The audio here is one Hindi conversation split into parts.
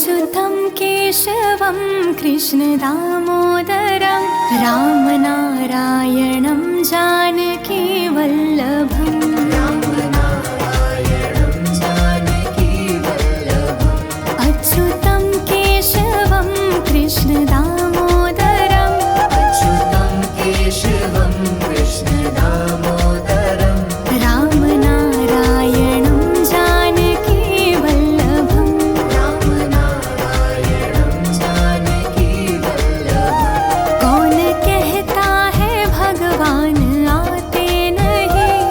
अच्युतं केशवं कृष्णदामोदरं रामनारायणं जानकीवल्लभम् अच्युतं केशवं कृष्णदामोदरं रामनारायणं जानकीवल्लभम् कौन कहता है भगवान आते नहीं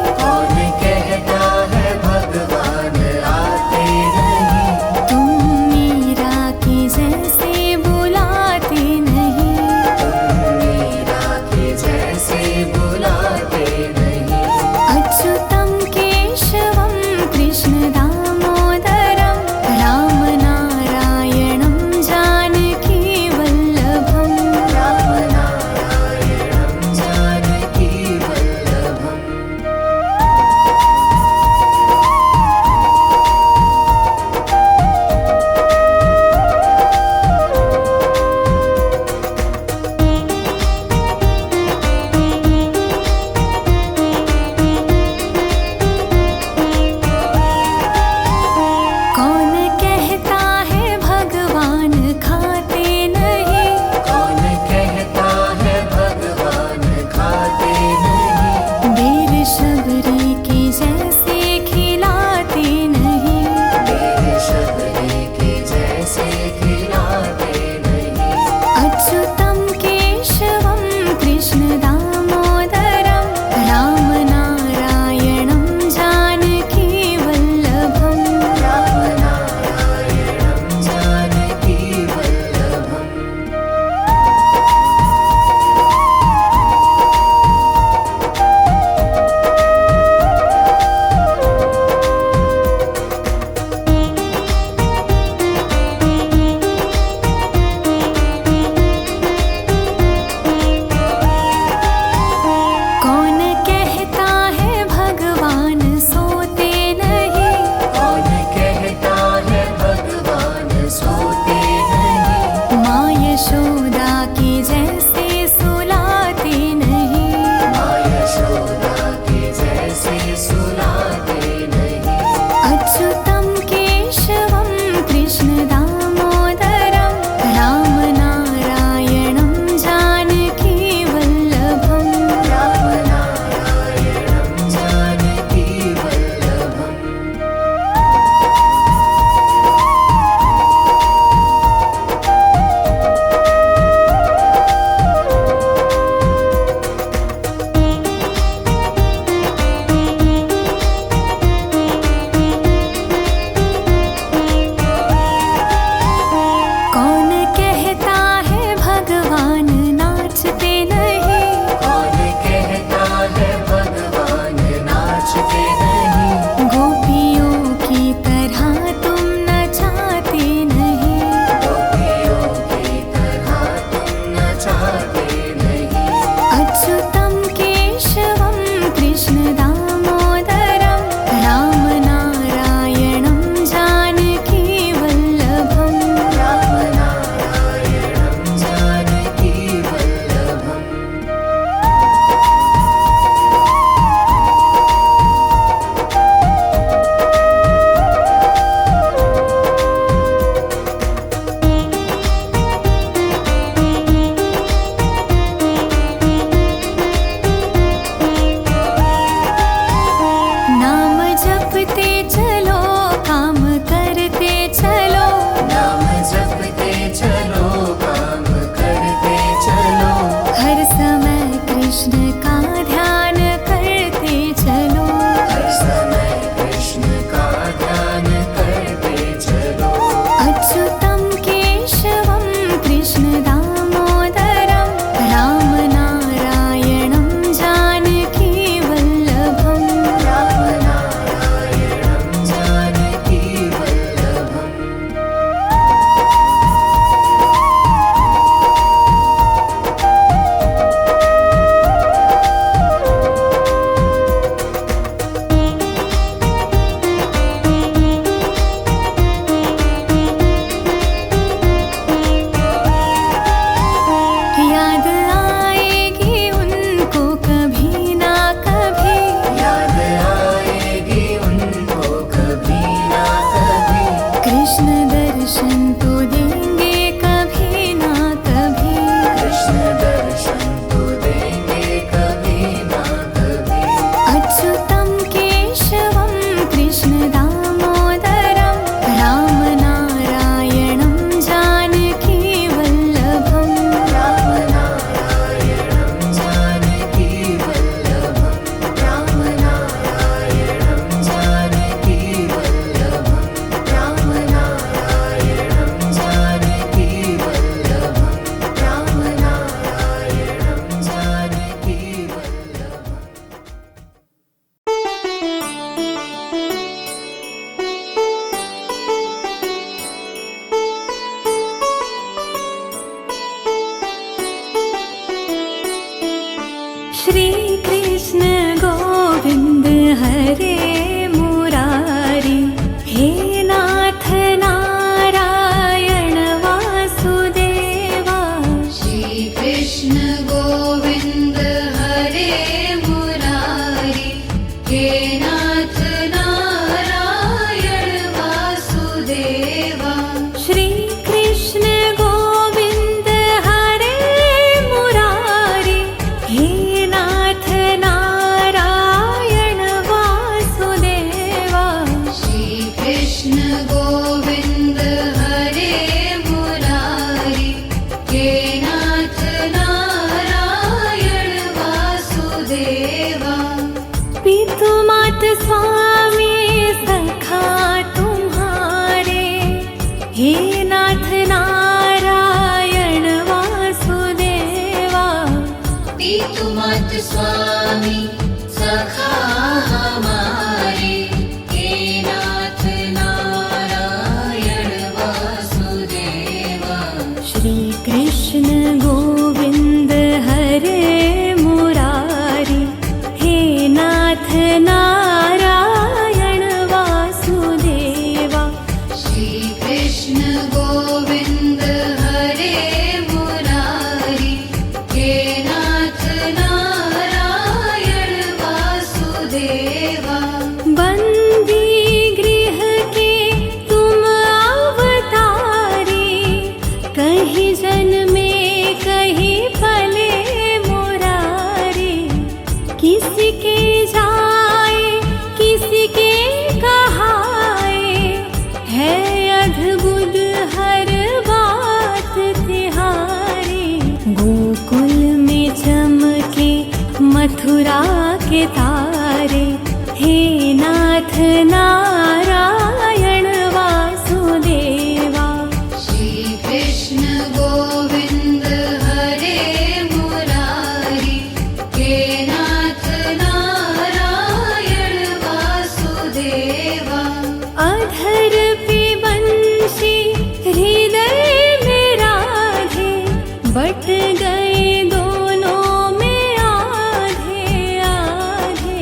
नाथ नारायण वासुदेवा, पितुमात स्वामी सखा हमारे, हे नाथ नारायण वासुदेवा। श्री कृष्ण गोविंद हरे मुरारी, हे नाथ नारायण वासुदेवा। श्री कृष्ण गोविंद हरे मुरारी, हे नाथ नारायण वासुदेवा। बंदी गृह के तुम अवतारी, कहीं जन्मे कहीं पले मुरारी। किसी के जाए किसी के कहाए, है अद्भुत हर बात तिहारी। गोकुल में चमके मथुरा के तारे, हे नाथ नारायण वासुदेवा। श्री कृष्ण गोविंद हरे मुरारी, हे नाथ नारायण वासुदेवा। अधर पे बंशी हृदय में राधे, बट गए दोनों में आधे आधे।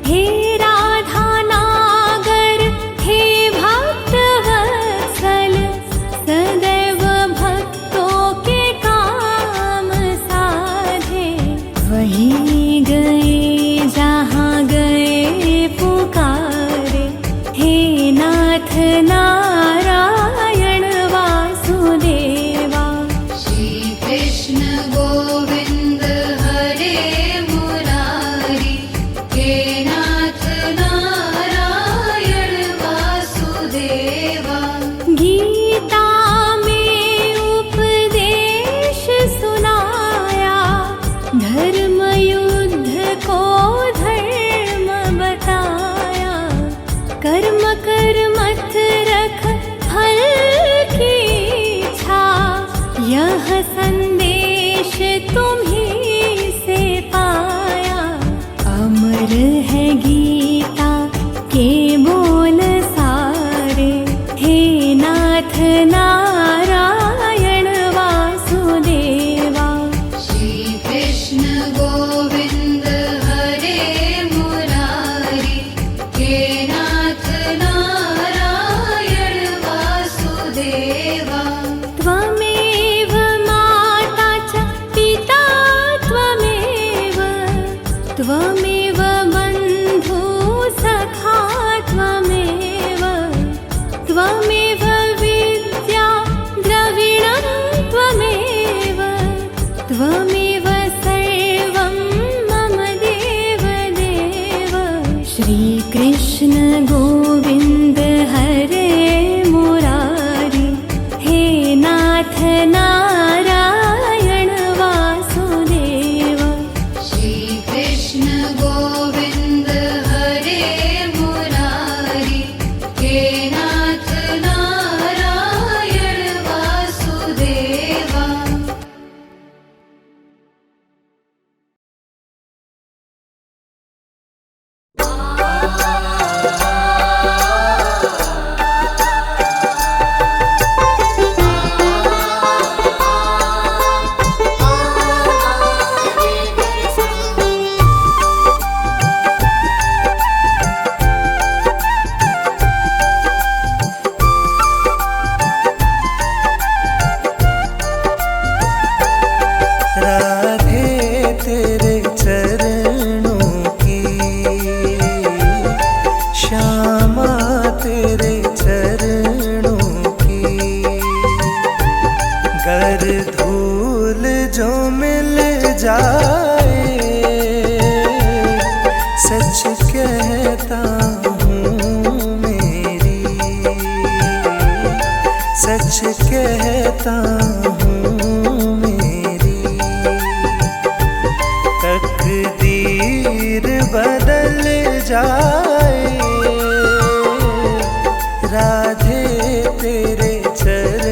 हे राधा नागर हे भक्त वत्सल, सदैव भक्तों के काम साधे। वहीं गए जहाँ गए पुकारे, हे नाथ नारायण वासुदेवा। श्री कृष्ण गोविंद हरे मुरारी, हे नाथ नारायण वासुदेवा। गीता में उपदेश सुनाया, धर्म युद्ध को धर्म बताया। कर्म कर मत रख फल की इच्छा, यह संदेश तुम्हीं से पाया। अमर है गीता के बोल सारे, हे नाथ नारायण वासुदेवा। श्री कृष्ण गोविंद हरे मुरारी, हे नाथ नारायण वासुदेवा। त्वमेव माता च पिता त्वमेव, त्वमेव बन्धु सखा त्वमेव, त्वमेव विद्या द्रविणं त्वमेव, त्वमेव सर्वं मम देव देव। श्री कृष्ण गोविंद हरे मुरारी, हे नाथ नारायण वासुदेवा। श्री कृष्ण गोविंद हरे मुरारी, हे नाथ नारायण वासुदेवा। सच कहता हूँ मेरी तकदीर बदल जाए, राधे तेरे चरण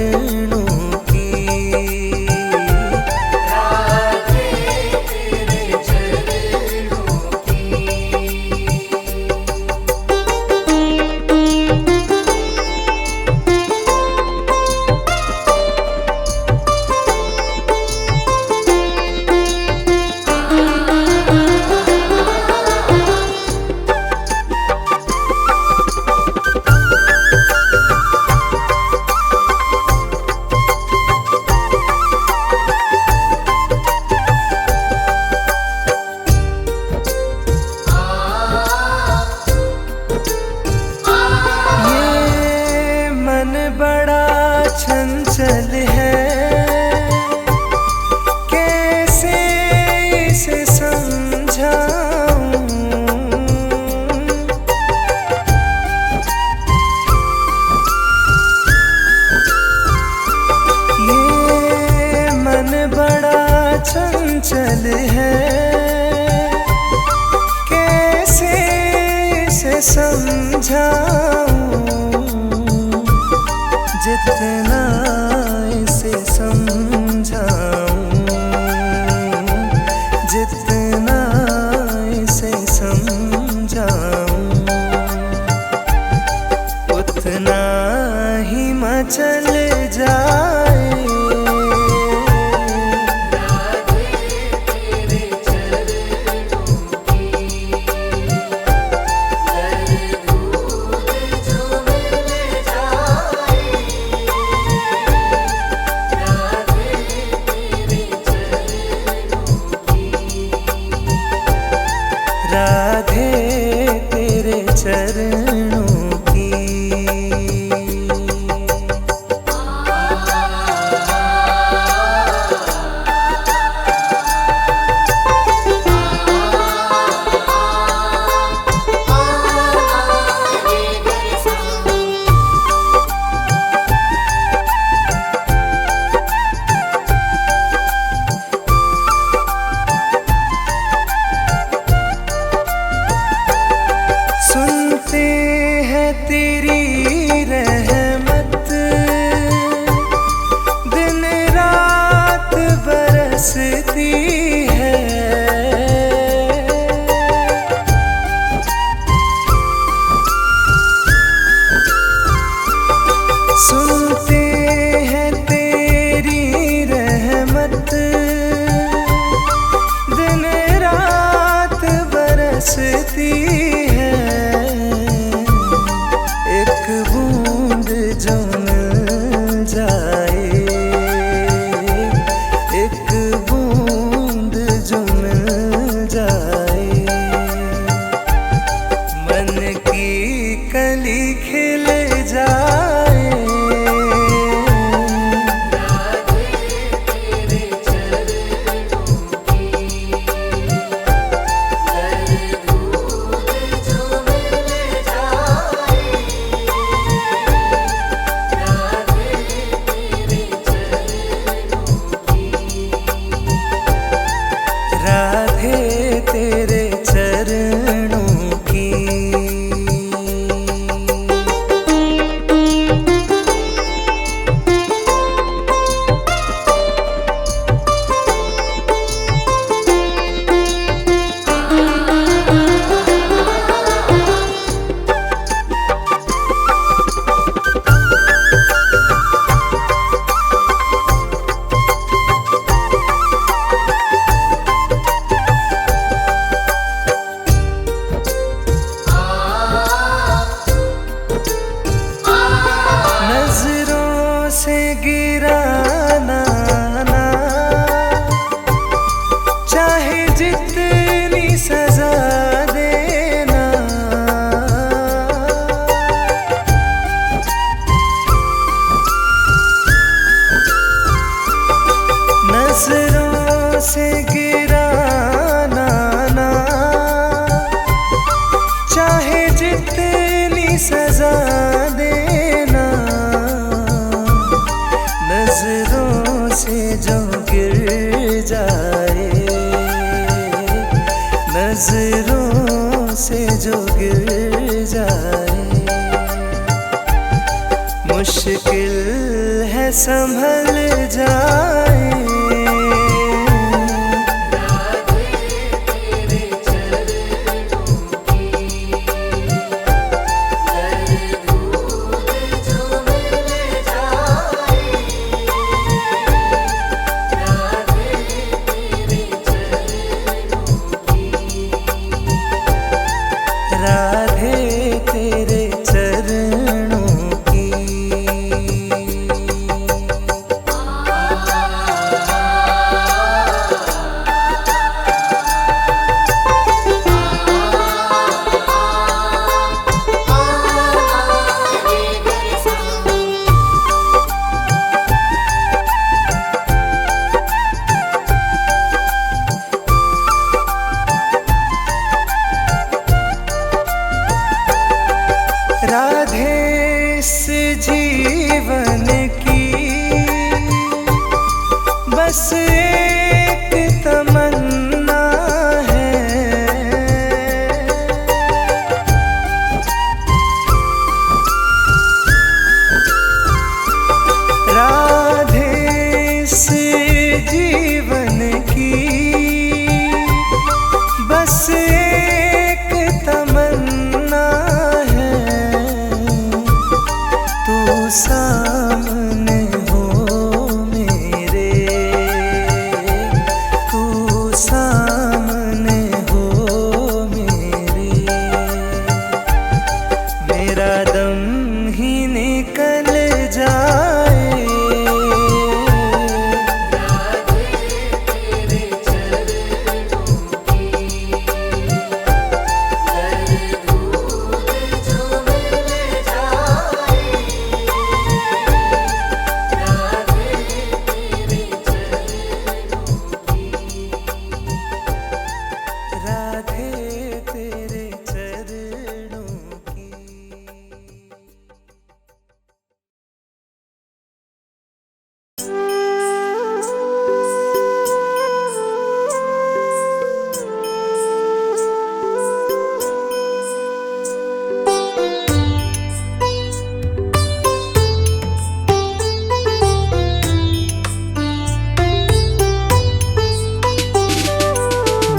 हिमाचल है, कैसे इसे समझाऊं, जितना इसे समझाऊं, जितना इसे समझाऊं, उतना हिमाचल जाए। राधे तेरे चरणों की। सुनते हैं तेरी रहमत, दिन रात बरसती है। सुनते हैं तेरी रहमत, दिन रात बरसती है। एक बूंद जो मिल जाए, एक बूंद जो मिल जाए, मन की कली खिल जाए। राधे तेरे चरणों की। नजरों से गिराना ना, चाहे जितनी सजा देना। नजरों से गिराना ना, चाहे जितनी सजा देना। नजरों से जो गिर जाए, नजरों से जो गिर जाए, मुश्किल है संभल जाए। राधे तेरे चरणों की। राधे इस जीवन की बस एक तमन्ना इस जीवन की बस एक तमन्ना है, तू सामने हो मेरे, तू सामने हो मेरे, मेरा दम ही निकल जाए। राधे तेरे चरणों की।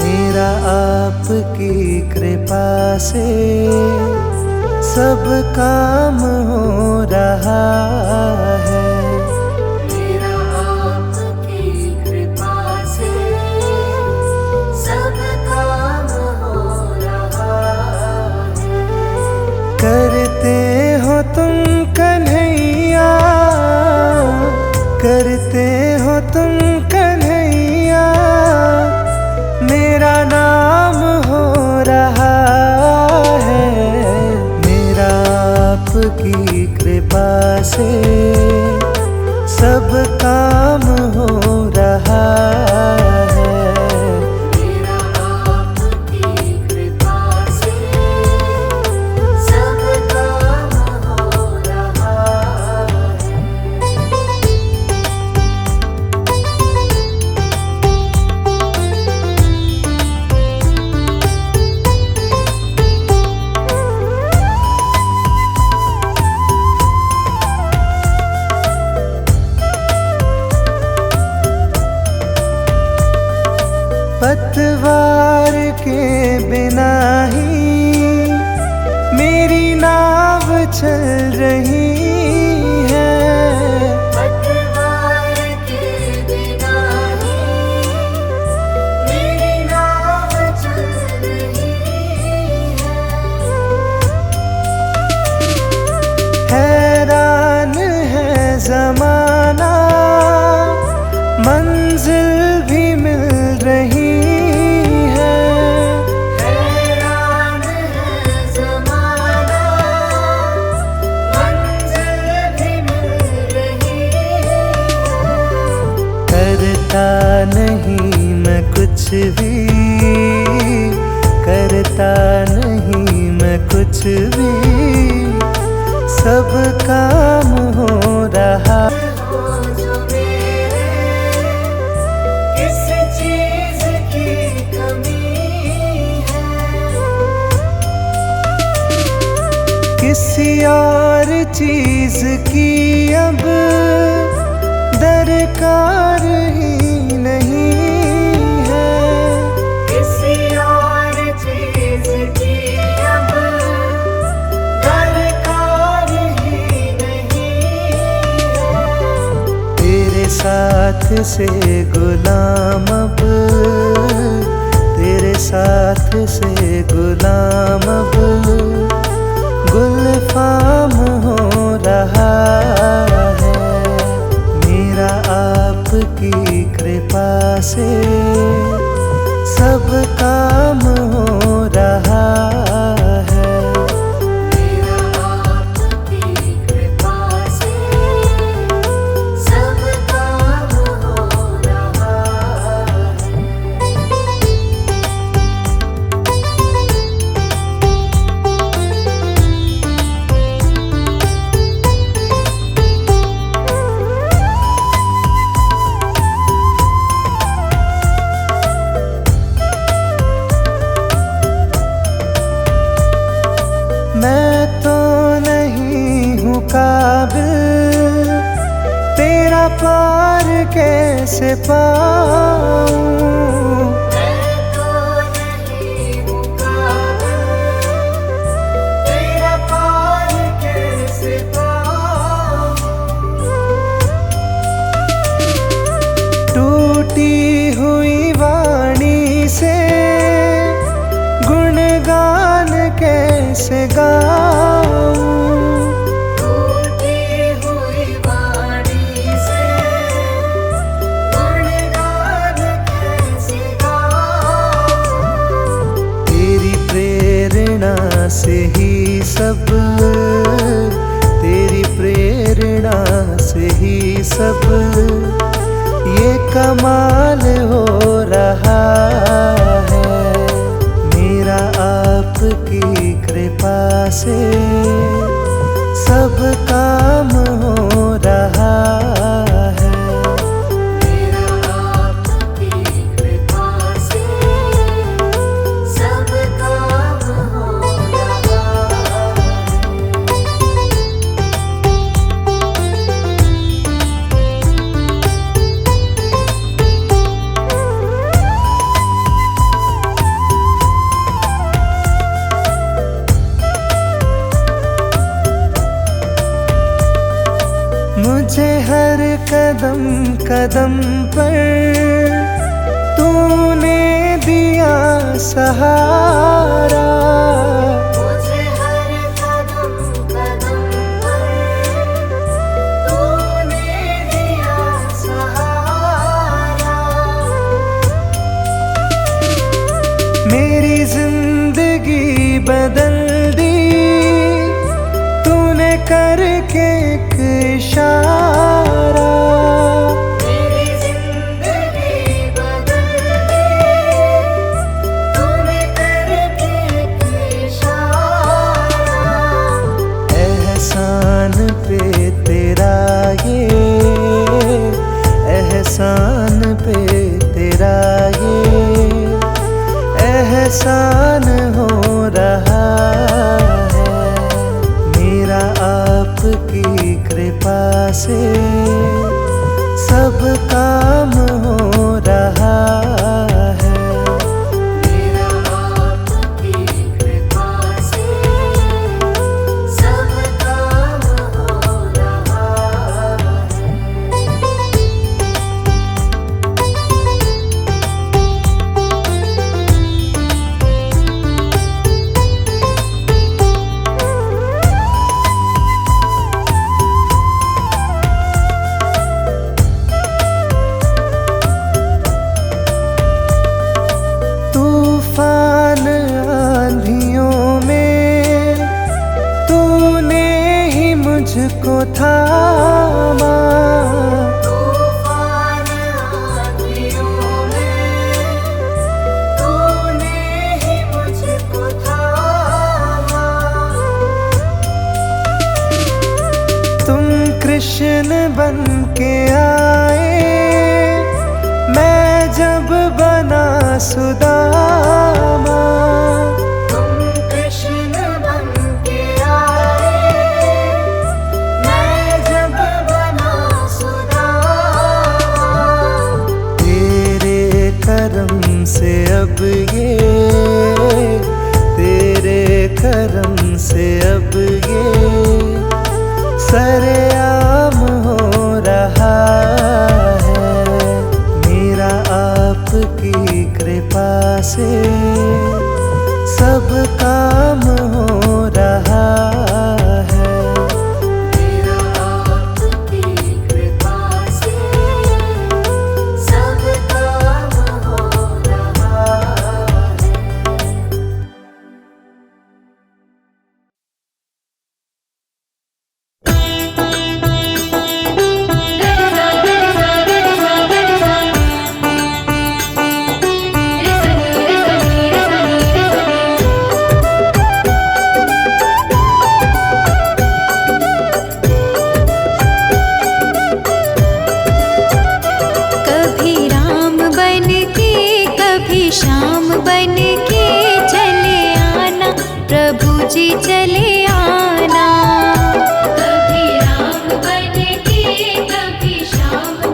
मेरा आपकी कृपा से सब काम हो रहा है, मेरा आपकी कृपा से सब काम हो रहा है। करते हो तुम कन्हैया, करते हो तुम कन्हैया, मेरा नाम हो रहा है, मेरा आपकी कृपा से सब काम हो रहा है। मेरा आपकी कृपा से सब काम हो रहा है। पतवार के बिना ही मेरी नाव चल रही है, पतवार के बिना ही मेरी नाव चल रही है। हैरान है जमाना, मंजिल भी मिल रही है, हैरान है ज़माना, मंजिल भी मिल रही है। करता नहीं मैं कुछ भी, करता नहीं मैं कुछ भी, सब काम हो रहा। हो जो मेरे, किस चीज़ की कमी है। किसी और चीज की अब दरकार ही नहीं है, किसी और चीज़ की अब दरकार ही नहीं है। तेरे साथ से गुलाम अब, तेरे साथ से गुलाम अब गुलफाम हो रहा है, मेरा आपकी कृपा से सब काम हो रहा है। मेरा आपकी कृपा से सब काम हो रहा है। पार कैसे पाऊं, मैं तो नहीं हूँ काबिल, तेरा पार कैसे पाऊं। टूटी हुई वाणी से गुणगान कैसे गाऊं, टूटी हुई वाणी से गुणगान कैसे गाऊं। तेरी प्रेरणा से ही सब, तेरी प्रेरणा से ही सब ये कमाल हो रहा है। मेरा आपकी कृपा से सब काम हो रहा है। मेरा आपकी कृपा से सब काम हो रहा है। मुझे हर कदम कदम पर तूने दिया सहारा, मुझे हर कदम कदम पर तूने दिया सहारा। मेरी जिंदगी बदल दी तूने करके एक इशारा। मेरी जिंदगी बदल दी तूने करके एक इशारा। एहसान पे तेरा ये, एहसान पे तेरा ये एहसान हो रहा है। मेरा आपकी कृपा से सब काम हो रहा है। मेरा आपकी कृपा से सब काम हो रहा है। तूफान आंधियों में तूने ही मुझको थामा, तूफान आंधियों में तूने ही मुझको थामा। तुम कृष्ण बन के आए, मैं जब बना सुदामा। तुम कृष्ण बन के आए, मैं जब बना सुदामा। तेरे करम से अब ये, तेरे करम से अब ये सरेआम हो रहा है। मेरा आपकी कृपा से सब काम हो रहा है। मेरा आपकी कृपा से सब काम हो रहा है। श्याम बन के चले आना, प्रभु जी चले आना। कभी राम बन के कभी श्याम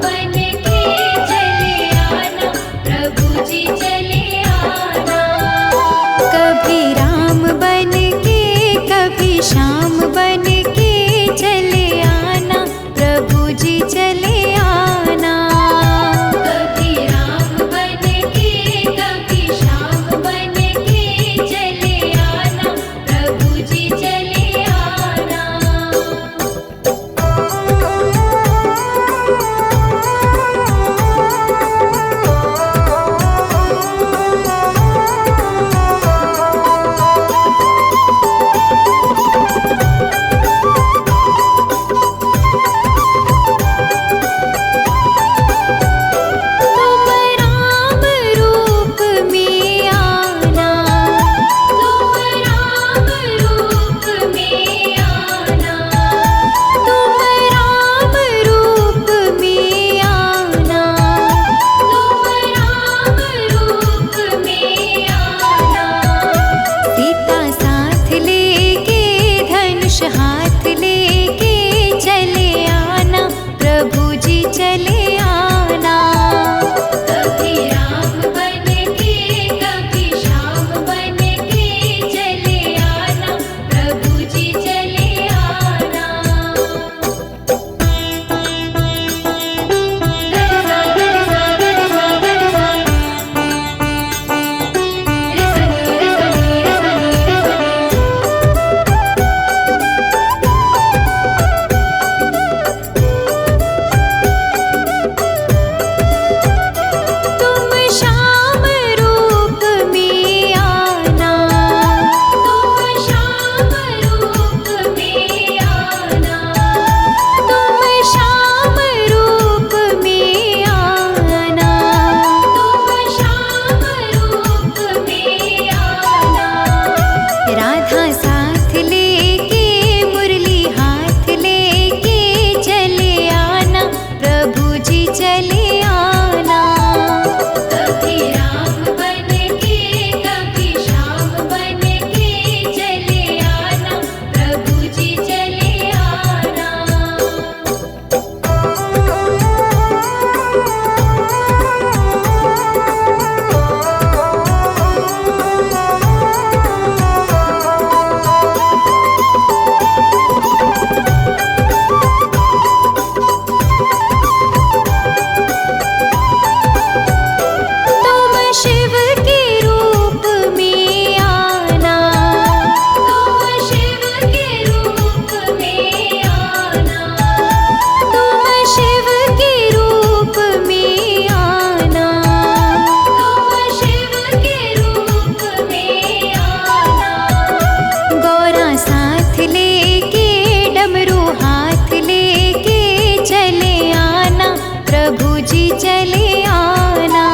प्रभु जी चले आना।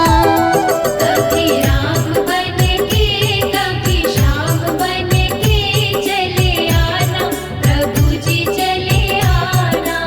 कभी राम बन के कभी श्याम बन के चले आना, प्रभु जी चले आना।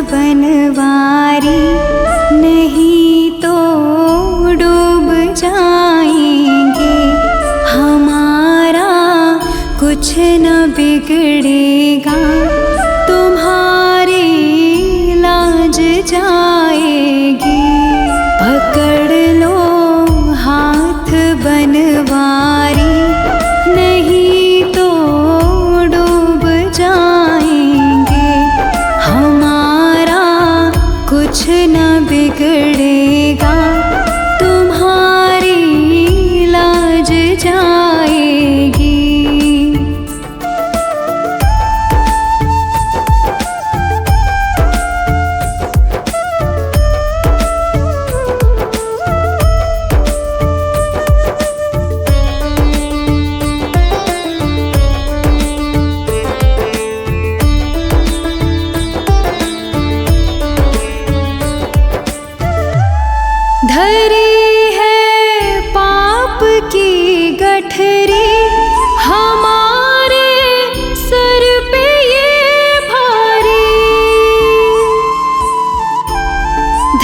बनवारी, नहीं तो डूब जाएंगे। हमारा कुछ न बिगड़ेगा, तुम्हारी लाज जाएगी। पकड़ लो हाथ बनवारी, नहीं तो डूब जाएंगे। हमारा कुछ न बिगड़ेगा, तुम्हारी लाज जाएगी। धरी है पाप की गठरी, हमारे सर पे ये भारी।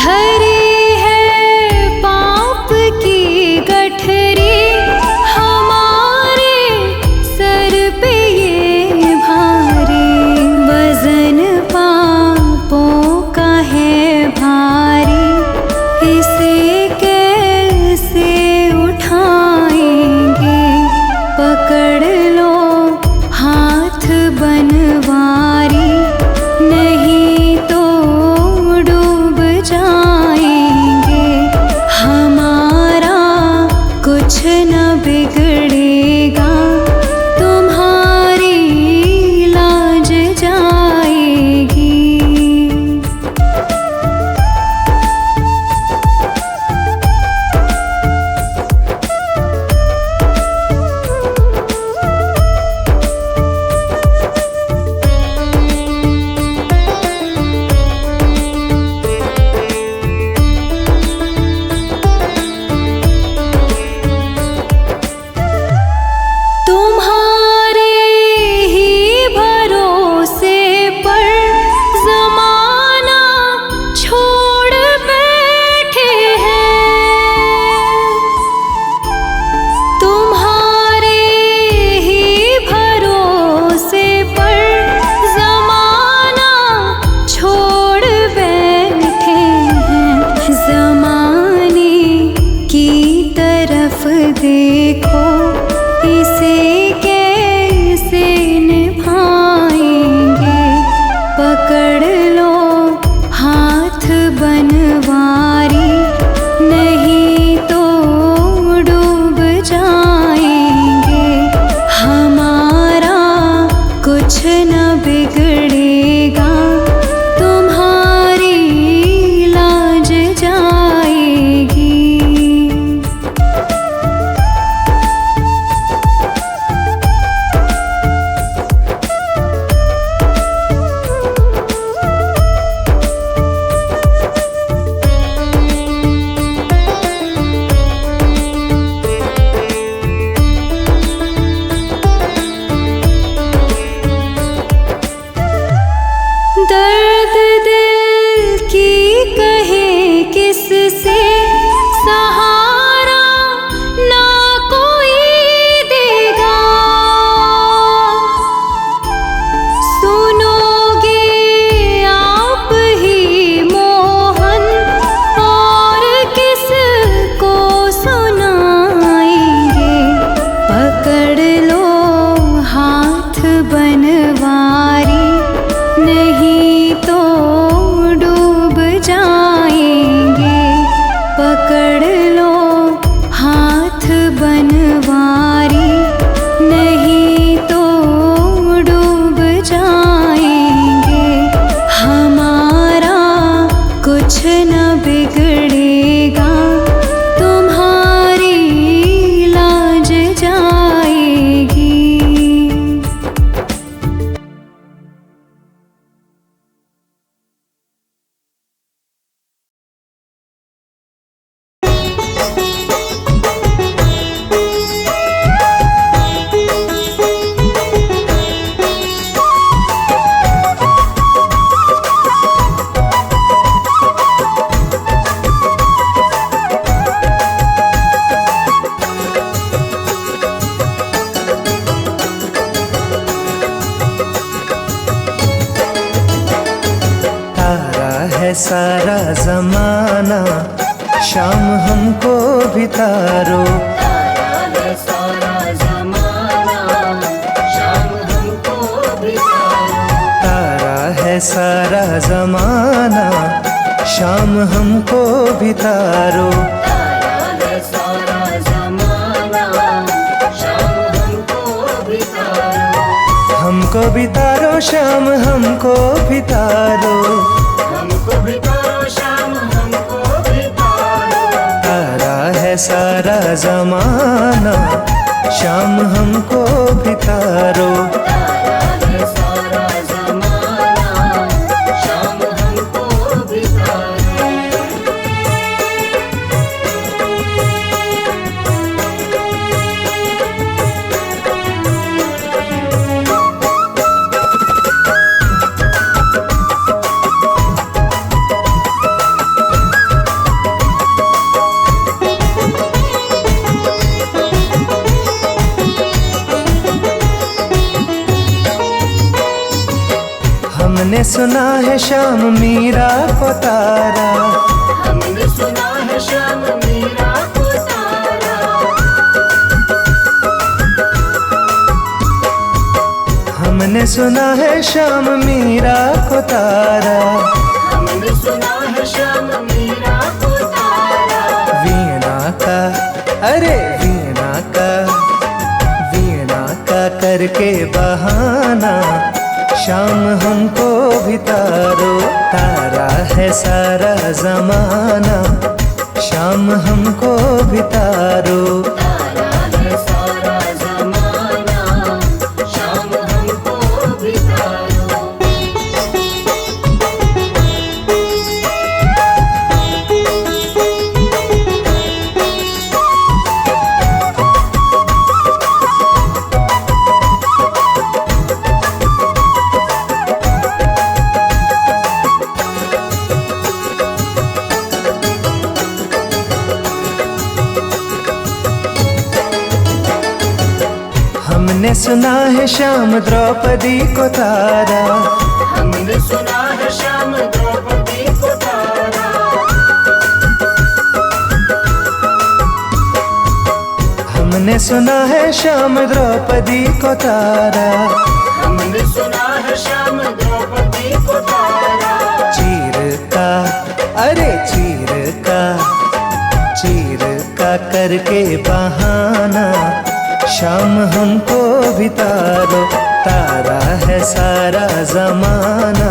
धरी है पाप की गठरी, हमारे सर पे ये भारी। वजन पापों का है भारी, इसे कैसे उठाएंगे। पकड़ लो हाथ बनवारी, नहीं तो डूब जाएंगे। हमारा कुछ न बिगड़ेगा, तुम्हारी लाज जाएगी। तुम्हारे ही भरोसे पर ज़माना छोड़ बैठे हैं। तुम्हारे ही भरोसे पर ज़माना छोड़ बैठे हैं। ज़माने की तरफ देखो, इसे कैसे निभाएंगे। पकड़ लो हाथ बनवारी, नहीं तो डूब जाएंगे। हमारा कुछ न बिगड़ेगा, तुम्हारी लाज जाएगी। सारा जमाना, शाम हमको भी तारो। तारा है सारा जमाना, शाम हमको भी तारो। तारा है सारा जमाना, शाम हमको भी तारो। तारा है सारा जमाना, शाम हमको भी तारो। हमको भी तारो, शाम हमको भी तारो। हमको भी तारो, शाम हमको भी तारो। तारा है सारा जमाना, शाम हमको भी तारो। तारा है सारा जमाना, शाम हमको भी तारो। हमने सुना है शाम मीरा को तारा। हमने सुना है शाम मीरा को तारा। हमने सुना है शाम मीरा को तारा। हमने सुना है शाम मीरा को तारा। वीणा का, अरे वीणा का, वीणा का करके बहाना, शाम हमको भी तारो। तारा है सारा जमाना, शाम हमको भी तारो। तारा है सारा जमाना, शाम हमको भी तारो। हमने सुना है शाम द्रौपदी को तारा। हमने सुना है शाम द्रौपदी को तारा। हमने सुना है शाम द्रौपदी को तारा। हमने सुना है शाम द्रौपदी को तारा। चीर का, अरे चीर का, चीर का करके बहाना, शाम हमको भी तारो। तारा है सारा जमाना,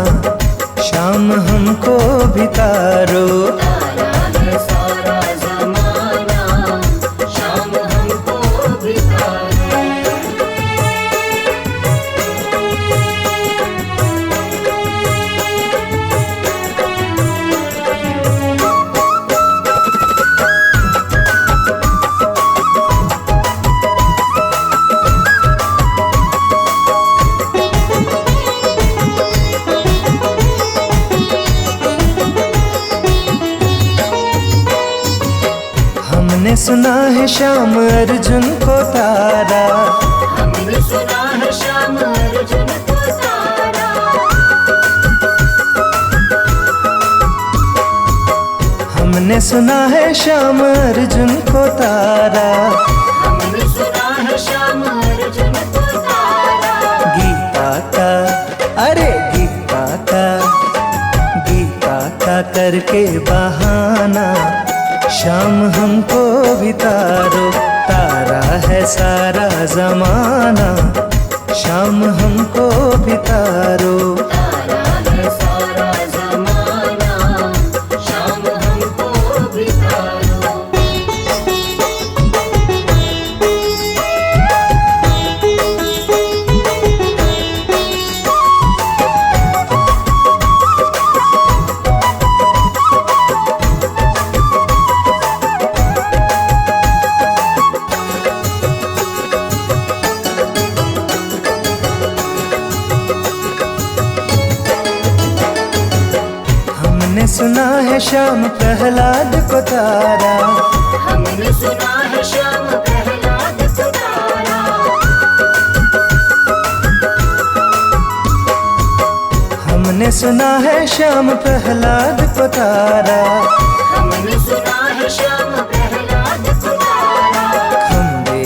शाम हमको भी तारो। तारा है सारा जमाना, शाम हमको भी तारो। हमने सुना है शाम अर्जुन को तारा। हमने सुना है शाम अर्जुन को तारा। हमने सुना है शाम अर्जुन को तारा। हमने सुना है शाम अर्जुन को तारा। गीता का, अरे गीता का, गीता का करके बहाना, शाम हमको भी तारो। तारा है सारा जमाना, शाम हमको भी तारो। तारा है सारा जमाना, शाम हमको भी तारो। हमने सुना है शाम प्रहलाद को तारा। हमने सुना है शाम प्रहलाद को तारा। हमने सुना है श्याम प्रहलाद को तारा, हमने सुना है श्याम प्रहलाद को तारा। खम्बे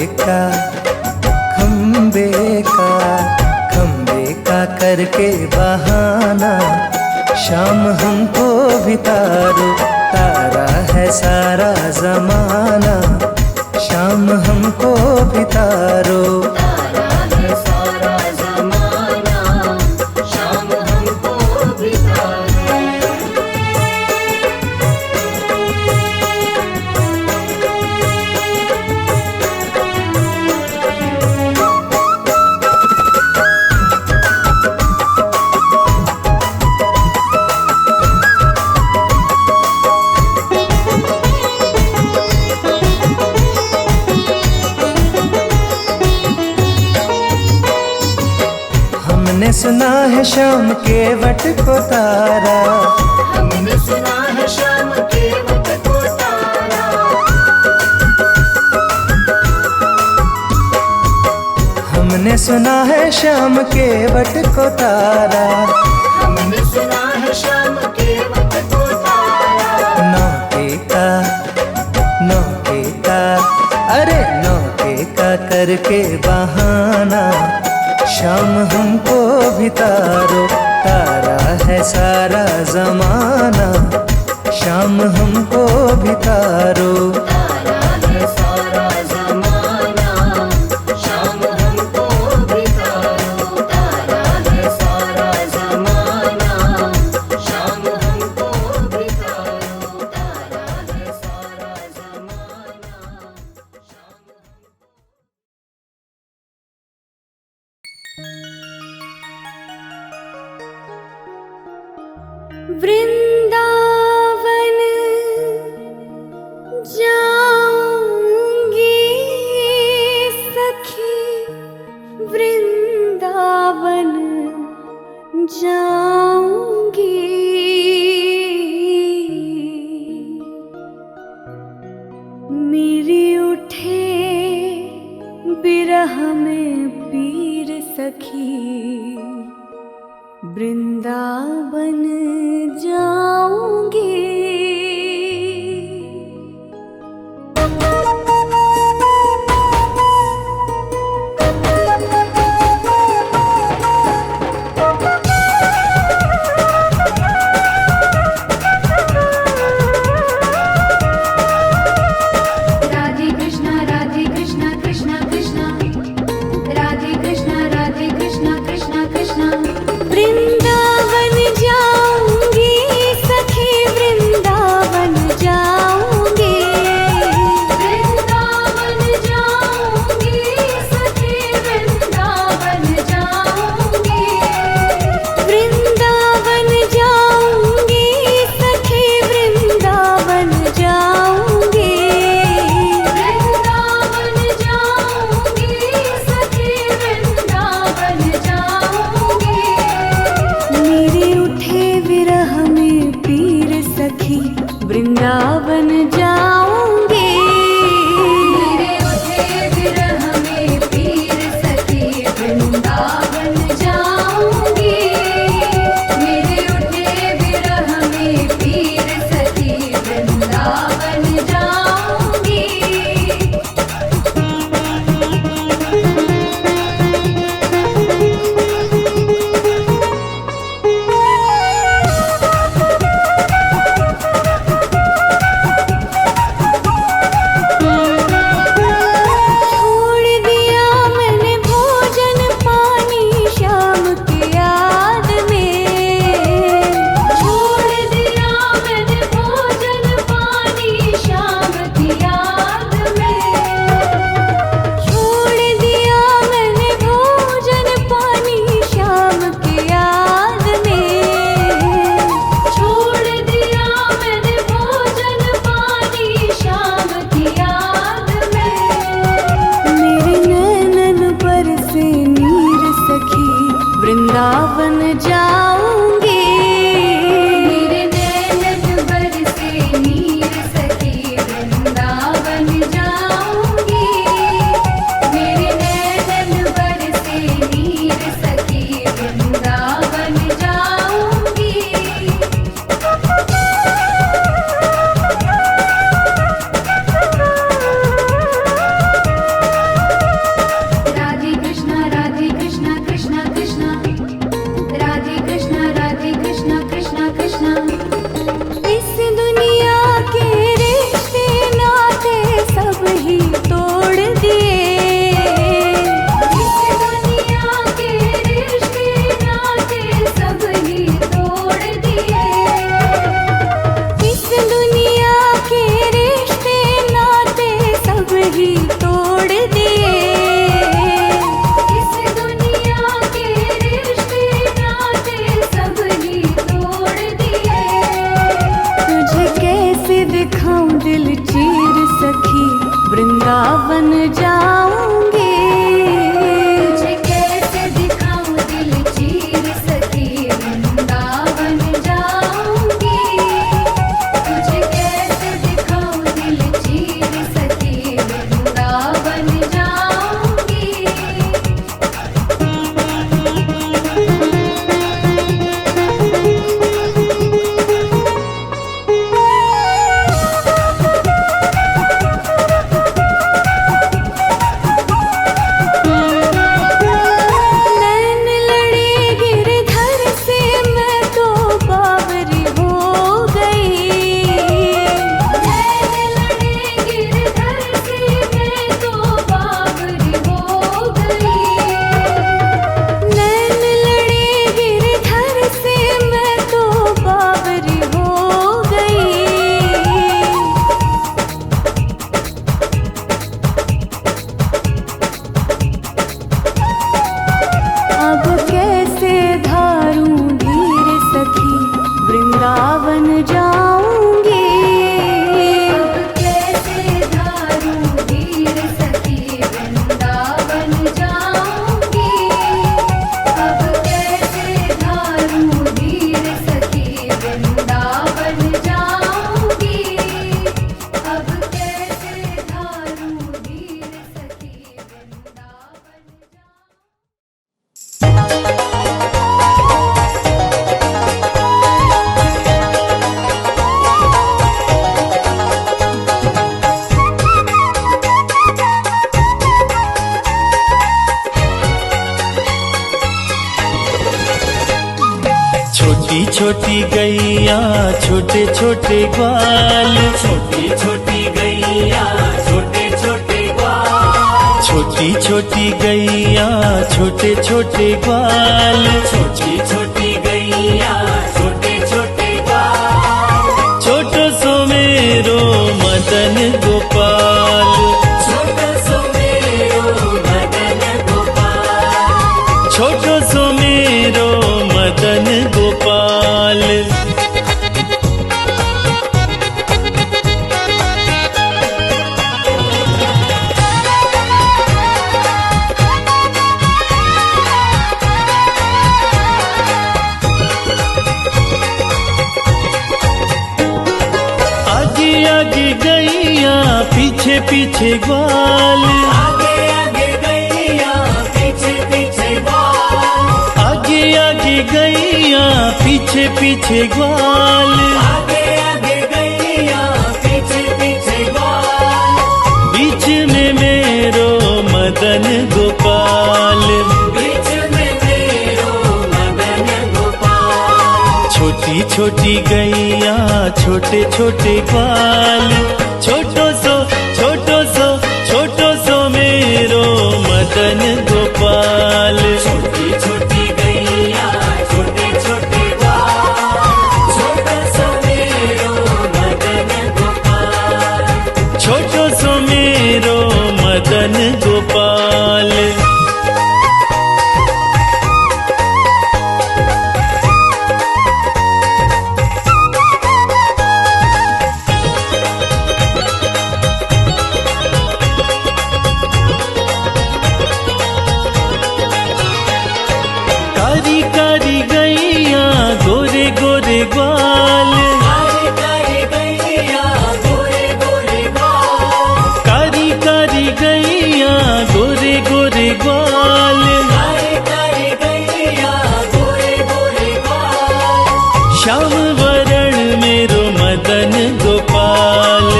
का करके बहाना, शाम हमको भी तारो, तारा है सारा जमाना, शाम हमको भी तारो। तारा है सारा जमाना, शाम हमको भी तारो। हमने सुना है श्याम के वट को तारा, हमने सुना है श्याम के वट को तारा। हमने सुना है श्याम के वट को तारा। हमने सुना है श्याम के वट को तारा। नौके का अरे नौके का करके बहाना, शाम हमको भी तारो, तारा है सारा जमाना, शाम हमको भी तारो। तारा है सारा जमाना, शाम हमको भी तारो। तारा है सारा जमाना, शाम हमको भी तारो। तारा है सारा जमाना, शाम। वृंदावन जाऊंगी सखी, वृंदावन जाऊंगी। मेरी उठे बिरह में पीर सखी, वृंदावन जाऊंगी। राधे कृष्णा कृष्णा कृष्णा, राधे कृष्णा कृष्णा कृष्णा। वृंदावन जाऊंगी सखी, वृंदावन जाऊंगी। वृंदावन जाऊंगी सखी, वृंदावन जाऊंगी। वृंदावन जाऊंगी सखी, वृंदावन जाऊंगी। वृंदावन जाऊंगी सखी, वृंदावन जाऊंगी। मेरे उठे विरह में पीर सखी, वृंदावन जाऊंगी। मेरे उठे विरह में पीर सखी, वृंदावन जाऊंगी। मेरे उठे विरह में पीर सखी, वृंदावन जाऊंगी। वृंदावन जाऊंगी। तुझे कैसे दिखाऊं दिल चीर सखी, वृंदावन जाऊंगी। तुझे कैसे दिखाऊं दिल चीर सखी, वृंदावन जाऊंगी। नैन लड़े गिरधर से मैं तो बावरी हो गई। नैन लड़े गिरधर से मैं तो बावरी हो गई। नैन लड़े गिरधर से मैं तो बावरी हो गई। अब कैसे धारूं धीर सखी, वृंदावन जाऊंगी। अब कैसे धारूं धीर सखी, वृंदावन जाऊंगी। अब कैसे धारूं धीर सखी, वृंदावन जाऊंगी। अब कैसे धारूं धीर सखी, वृंदावन जाऊंगी। छोटी छोटी गैया छोटे छोटे ग्वाल, छोटी छोटी गैया छोटे छोटे ग्वाल, छोटी छोटी गैया छोटे छोटे ग्वाल, छोटी छोटी गैया छोटे छोटे ग्वाल, छोटो सो मेरो मदन गोपाल, छोटो सो मेरो मदन गोपाल, छोटो सो मेरो मदन गोपाल। आगे आगे गैया पीछे पीछे ग्वाल, आगे आगे गैया पीछे पीछे ग्वाल, आगे आगे गैया पीछे पीछे ग्वाल, आगे आगे गैया पीछे पीछे ग्वाल, बीच में मेरो मदन गोपाल, बीच में मेरो मदन गोपाल, छोटी छोटी गैया छोटे छोटे ग्वाल, छोटो सो मेरो मदन गोपाल। छोटी छोटी गैया छोटे छोटे ग्वाल, छोटा सा मेरो मदन गोपाल, छोटो सो मेरो मदन गोपाल। कारी कारी गैया गोरे गोरे ग्वाल, कारी कारी गैया गोरे गोरे ग्वाल, कारी कारी गैया गोरे गोरे ग्वाल, कारी कारी गैया गोरे गोरे ग्वाल, श्याम वरण मेरो मदन गोपाल,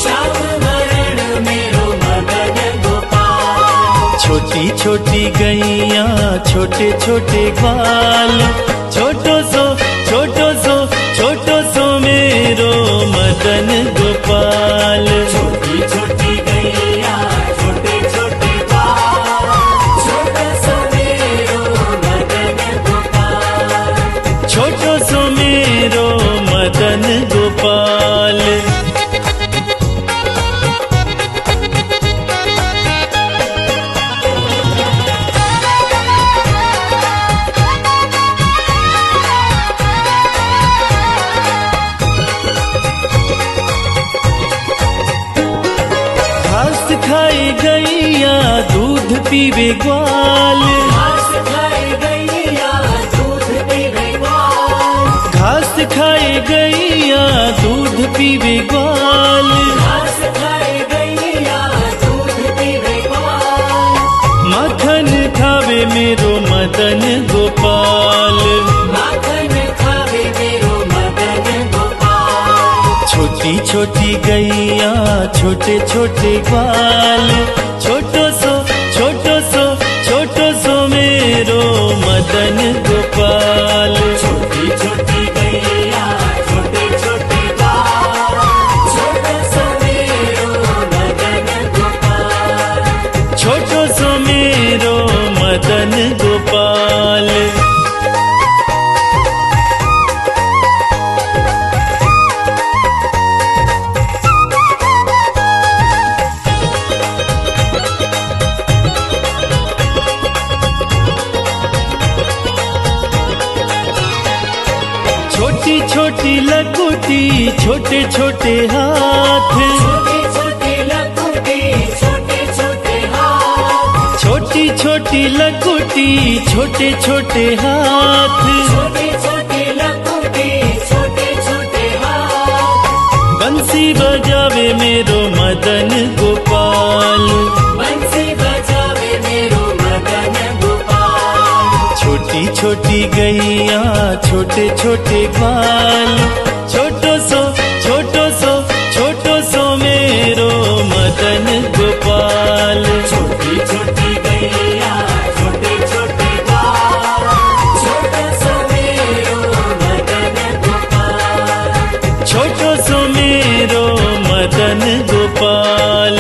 श्याम वरण मेरो मदन गोपाल, छोटी छोटी गैया छोटे छोटे ग्वाल, छोटो सो मेरो मदन गोपाल। छोटी छोटी गैया छोटे छोटे ग्वाल, छोटा सा मेरो मदन गोपाल, छोटो सो मेरो मदन गोपाल। गैया दूध पीवे ग्वाल, घास खाए गैया दूध पीवे ग्वाल, घास खाए गैया दूध पीवे ग्वाल, घास खाए गैया दूध पीवे ग्वाल, माखन खावे मेरो मदन गोपाल, माखन खावे मेरो मदन गोपाल। छोटी छोटी गैया छोटे छोटे ग्वाल, छोटो सो मेरो मदन गोपाल। छोटी छोटी गैया छोटे छोटे ग्वाल, छोटो सो मेरो मदन गोपाल, छोटो सो मेरो मदन गोपाल। छोटी छोटी लकुटी छोटे छोटे हाथ, छोटे छोटे लकुटी छोटे छोटे हाथ, छोटी छोटी लकुटी छोटे छोटे हाथ, छोटे छोटे लकुटी छोटे छोटे हाथ, बंसी बजावे मेरो मदन गोपाल, बंसी बजावे मेरो मदन गोपाल। छोटी छोटी गैया छोटे छोटे ग्वाल, छोटो सो मेरो मदन गोपाल। छोटी छोटी गैया छोटे छोटे ग्वाल, छोटो सो मेरो मदन गोपाल, छोटो सो मेरो मदन गोपाल।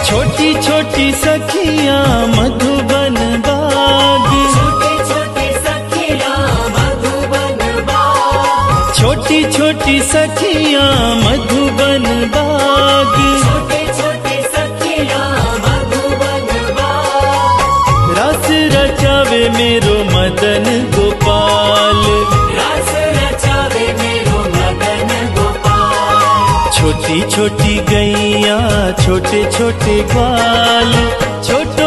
छोटी छोटी सखियां मधुबन बाग, छोटी छोटी सखियां मधुबन बाग, छोटी छोटी सखियां मधुबन बाग, छोटी छोटी सखियां मधुबन बाग, रस रचावे मेरो मदन गोपाल, रस रचावे मेरो मदन गोपाल। छोटी छोटी गैया छोटे छोटे ग्वाल, छोटो